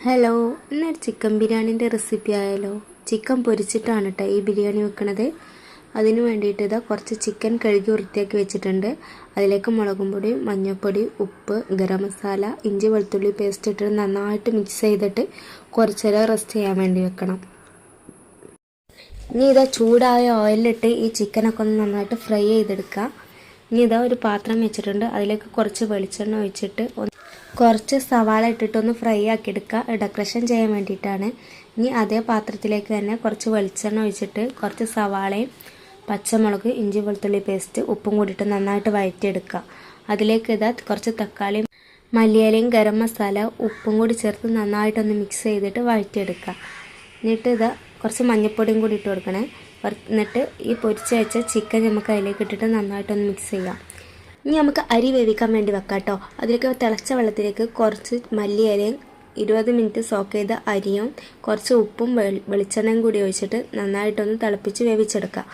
Hello, ഇന്നൊരു chicken ബിരിയാണീൻ്റെ recipe ആയാലോ. Chicken പൊരിച്ചിട്ടാണ് കേട്ടോ ഈ ബിരിയാണി വെക്കണത്. അതിന് വേണ്ടിയിട്ട് ഇതാ കുറച്ച് ചിക്കൻ കഴുകി വൃത്തിയാക്കി വെച്ചിട്ടുണ്ട്. അതിലേക്ക് മുളകും പൊടി, മഞ്ഞൾപ്പൊടി, ഉപ്പ്, ഗരം മസാല, ഇഞ്ചി വെളുത്തുള്ളി പേസ്റ്റ് ഇട്ടിട്ട് നന്നായിട്ട് മിക്സ് ചെയ്തിട്ട് കുറച്ച് നേരം റെസ്റ്റ് ചെയ്യാൻ വേണ്ടി വെക്കണം. ഇനി ഇതാ ചൂടായ ഓയിലിട്ട് ഈ ചിക്കനൊക്കെ ഒന്ന് നന്നായിട്ട് ഫ്രൈ ചെയ്തെടുക്കുക. ഇനി ഇതാ ഒരു പാത്രം വെച്ചിട്ടുണ്ട്. അതിലേക്ക് കുറച്ച് വെളിച്ചെണ്ണ ഒഴിച്ചിട്ട് കുറച്ച് സവാള ഇട്ടിട്ടൊന്ന് ഫ്രൈ ആക്കി എടുക്കുക, ഡെക്കറേഷൻ ചെയ്യാൻ വേണ്ടിയിട്ടാണ്. ഇനി അതേ പാത്രത്തിലേക്ക് തന്നെ കുറച്ച് വെളിച്ചെണ്ണ ഒഴിച്ചിട്ട് കുറച്ച് സവാളയും പച്ചമുളക്, ഇഞ്ചി വെളുത്തുള്ളി പേസ്റ്റ്, ഉപ്പും കൂടിയിട്ട് നന്നായിട്ട് വഴറ്റിയെടുക്കുക. അതിലേക്ക് ഇതാ കുറച്ച് തക്കാളിയും മല്ലിയിലയും ഗരം മസാല ഉപ്പും കൂടി ചേർത്ത് നന്നായിട്ടൊന്ന് മിക്സ് ചെയ്തിട്ട് വഴറ്റിയെടുക്കുക. എന്നിട്ട് ഇതാ കുറച്ച് മഞ്ഞൾപ്പൊടിയും കൂടി ഇട്ട് കൊടുക്കണേ. എന്നിട്ട് ഈ പൊരിച്ച് വെച്ച ചിക്കൻ നമുക്ക് അതിലേക്ക് ഇട്ടിട്ട് നന്നായിട്ടൊന്ന് മിക്സ് ചെയ്യാം. ഇനി നമുക്ക് അരി വേവിക്കാൻ വേണ്ടി വെക്കാം കേട്ടോ. അതിലേക്ക് തിളച്ച വെള്ളത്തിലേക്ക് കുറച്ച് മല്ലിയിലയും 20 മിനിറ്റ് സോക്ക് ചെയ്ത അരിയും കുറച്ച് ഉപ്പും വെളിച്ചെണ്ണയും കൂടി ഒഴിച്ചിട്ട് നന്നായിട്ടൊന്ന് തിളപ്പിച്ച് വേവിച്ചെടുക്കുക.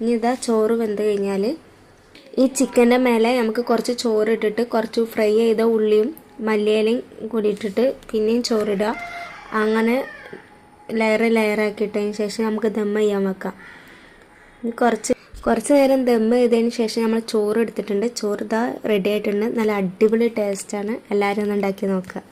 ഇനി ഇതാ ചോറ് വെന്ത് കഴിഞ്ഞാൽ ഈ ചിക്കൻ്റെ മേലെ നമുക്ക് കുറച്ച് ചോറ് ഇട്ടിട്ട് കുറച്ച് ഫ്രൈ ചെയ്ത ഉള്ളിയും മല്ലിയിലയും കൂടി ഇട്ടിട്ട് പിന്നെയും ചോറിടുക. അങ്ങനെ ലെയറാക്കിയിട്ടതിന് ശേഷം നമുക്ക് ദം ചെയ്യാൻ വെക്കാം. കുറച്ച് നേരം ദം ചെയ്തതിന് ശേഷം നമ്മൾ ചോറ് എടുത്തിട്ടുണ്ട്. ചോറ് ഇതാ റെഡി ആയിട്ടുണ്ട്. നല്ല അടിപൊളി ടേസ്റ്റാണ്. എല്ലാവരും ഒന്ന് ഉണ്ടാക്കി നോക്കുക.